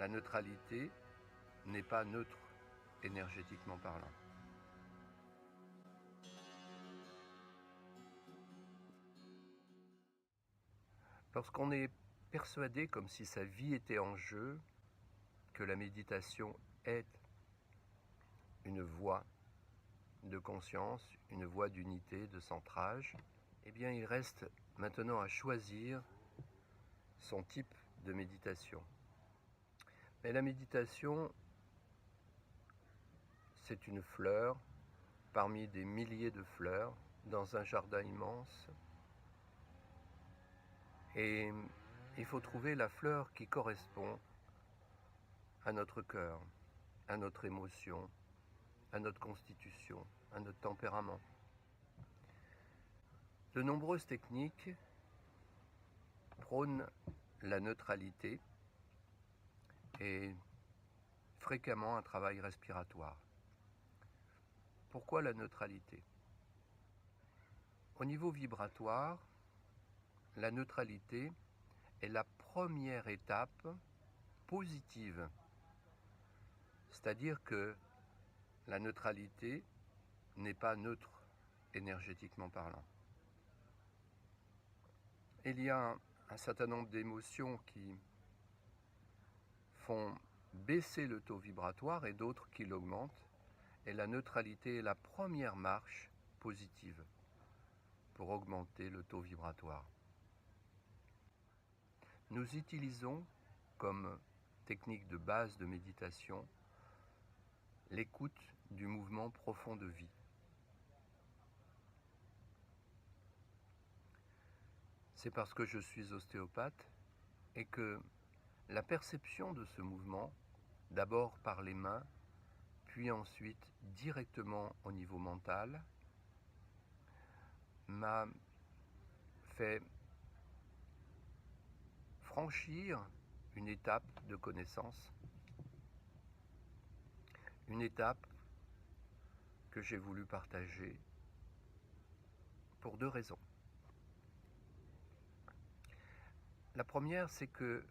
la neutralité n'est pas neutre énergétiquement parlant. Lorsqu'on est persuadé comme si sa vie était en jeu, que la méditation est une voie de conscience, une voie d'unité, de centrage, eh bien il reste maintenant à choisir son type de méditation. Mais la méditation, c'est une fleur parmi des milliers de fleurs dans un jardin immense. Et il faut trouver la fleur qui correspond à notre cœur, à notre émotion, à notre constitution, à notre tempérament. De nombreuses techniques prônent la neutralité et fréquemment un travail respiratoire. Pourquoi la neutralité? Au niveau vibratoire, la neutralité est la première étape positive. C'est-à-dire que la neutralité n'est pas neutre énergétiquement parlant. Il y a un certain nombre d'émotions qui font baisser le taux vibratoire et d'autres qui l'augmentent. Et la neutralité est la première marche positive pour augmenter le taux vibratoire. Nous utilisons comme technique de base de méditation l'écoute du mouvement profond de vie. C'est parce que je suis ostéopathe et que la perception de ce mouvement, d'abord par les mains, puis ensuite directement au niveau mental, m'a fait franchir une étape de connaissance, une étape que j'ai voulu partager pour deux raisons. La première, c'est que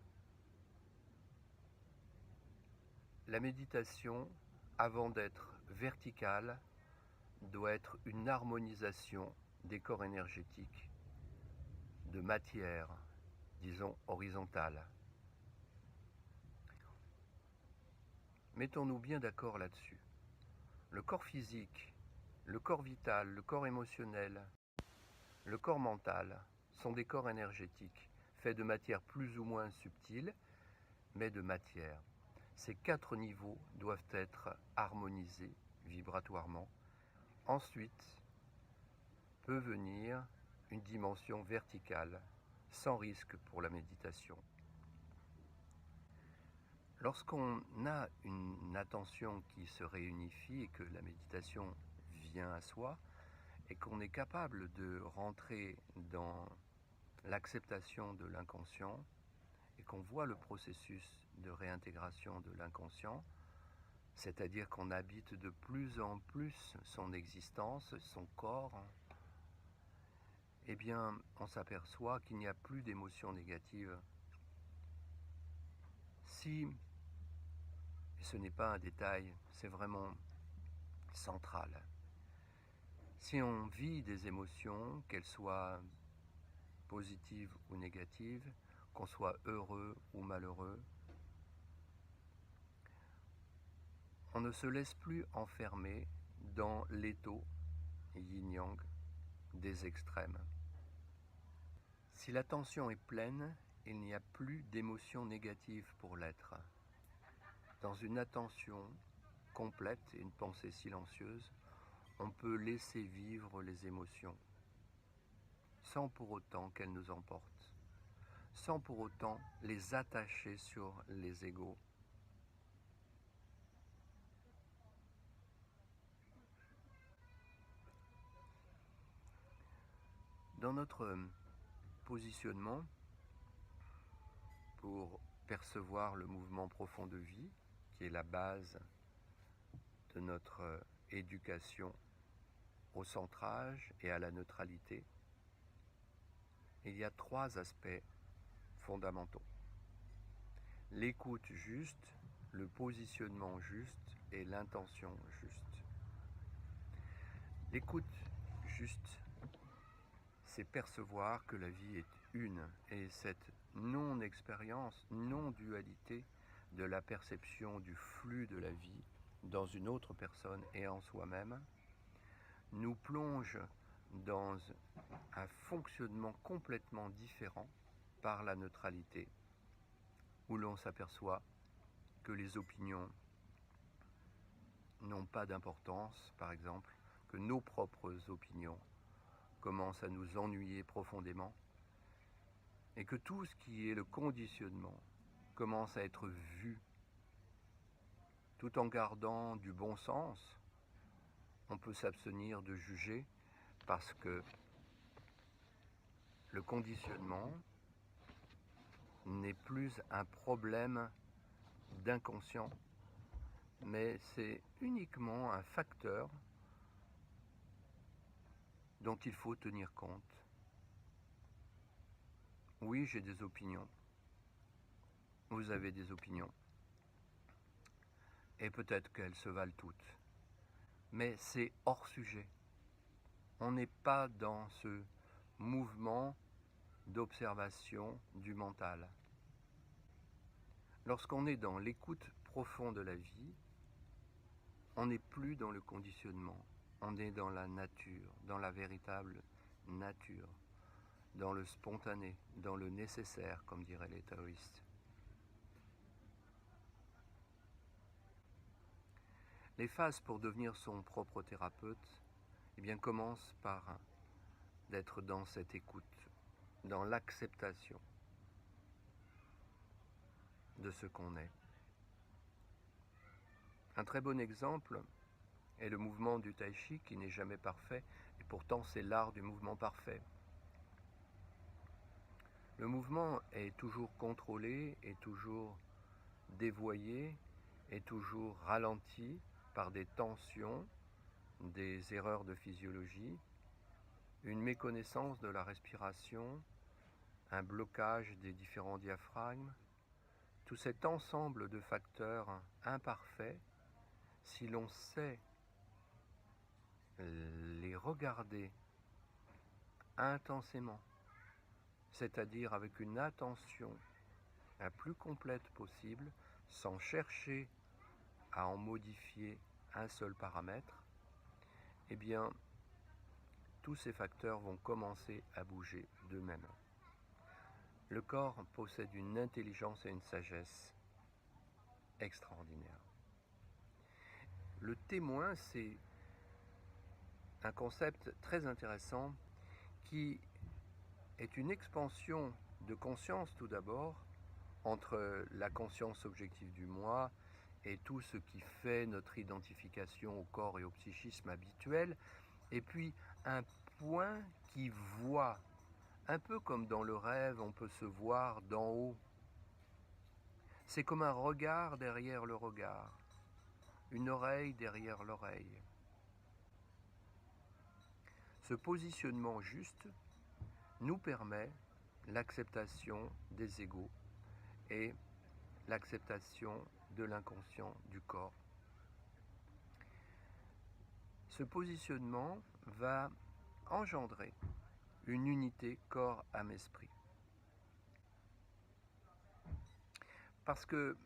la méditation, avant d'être verticale, doit être une harmonisation des corps énergétiques, de matière, disons horizontale. Mettons-nous bien d'accord là-dessus. Le corps physique, le corps vital, le corps émotionnel, le corps mental sont des corps énergétiques, faits de matière plus ou moins subtile, mais de matière. Ces 4 niveaux doivent être harmonisés vibratoirement. Ensuite, peut venir une dimension verticale, sans risque pour la méditation. Lorsqu'on a une attention qui se réunifie et que la méditation vient à soi, et qu'on est capable de rentrer dans l'acceptation de l'inconscient, et qu'on voit le processus de réintégration de l'inconscient, c'est-à-dire qu'on habite de plus en plus son existence, son corps, eh bien, on s'aperçoit qu'il n'y a plus d'émotions négatives. Si, et ce n'est pas un détail, c'est vraiment central, si on vit des émotions, qu'elles soient positives ou négatives, qu'on soit heureux ou malheureux, on ne se laisse plus enfermer dans l'étau yin-yang des extrêmes. Si l'attention est pleine, il n'y a plus d'émotions négatives pour l'être. Dans une attention complète et une pensée silencieuse, on peut laisser vivre les émotions, sans pour autant qu'elles nous emportent, sans pour autant les attacher sur les égos. Dans notre positionnement, pour percevoir le mouvement profond de vie, qui est la base de notre éducation au centrage et à la neutralité, il y a 3 aspects fondamentaux. l'écoute juste, le positionnement juste et l'intention juste. L'écoute juste, c'est percevoir que la vie est une, et cette non-expérience, non-dualité de la perception du flux de la vie dans une autre personne et en soi-même, nous plonge dans un fonctionnement complètement différent par la neutralité, où l'on s'aperçoit que les opinions n'ont pas d'importance, par exemple, que nos propres opinions commencent à nous ennuyer profondément, et que tout ce qui est le conditionnement commence à être vu, tout en gardant du bon sens. On peut s'abstenir de juger parce que le conditionnement n'est plus un problème d'inconscient, mais c'est uniquement un facteur dont il faut tenir compte. Oui, j'ai des opinions. Vous avez des opinions. Et peut-être qu'elles se valent toutes. Mais c'est hors sujet. On n'est pas dans ce mouvement d'observation du mental. Lorsqu'on est dans l'écoute profonde de la vie, on n'est plus dans le conditionnement. On est dans la nature, dans la véritable nature, dans le spontané, dans le nécessaire, comme diraient les taoïstes. Les phases pour devenir son propre thérapeute, eh bien, commencent par d'être dans cette écoute, dans l'acceptation de ce qu'on est. Un très bon exemple est le mouvement du tai chi qui n'est jamais parfait, et pourtant c'est l'art du mouvement parfait. Le mouvement est toujours contrôlé, est toujours dévoyé, est toujours ralenti par des tensions, des erreurs de physiologie, une méconnaissance de la respiration, un blocage des différents diaphragmes. Tout cet ensemble de facteurs imparfaits, si l'on sait les regarder intensément, c'est-à-dire avec une attention la plus complète possible, sans chercher à en modifier un seul paramètre, eh bien, tous ces facteurs vont commencer à bouger d'eux-mêmes. Le corps possède une intelligence et une sagesse extraordinaires. Le témoin, c'est un concept très intéressant qui est une expansion de conscience tout d'abord entre la conscience objective du moi et tout ce qui fait notre identification au corps et au psychisme habituel, et puis un point qui voit, un peu comme dans le rêve on peut se voir d'en haut. C'est comme un regard derrière le regard, une oreille derrière l'oreille. Ce positionnement juste nous permet l'acceptation des égos et l'acceptation de l'inconscient du corps. Ce positionnement va engendrer une unité corps, âme, esprit. Parce que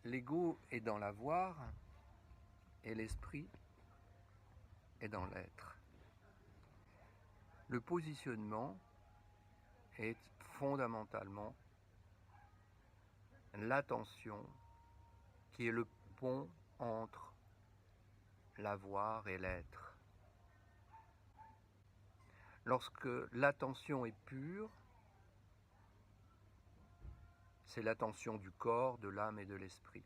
l'ego est dans l'avoir et l'esprit est dans l'être. Le positionnement est fondamentalement l'attention qui est le pont entre l'avoir et l'être. Lorsque l'attention est pure, c'est l'attention du corps, de l'âme et de l'esprit.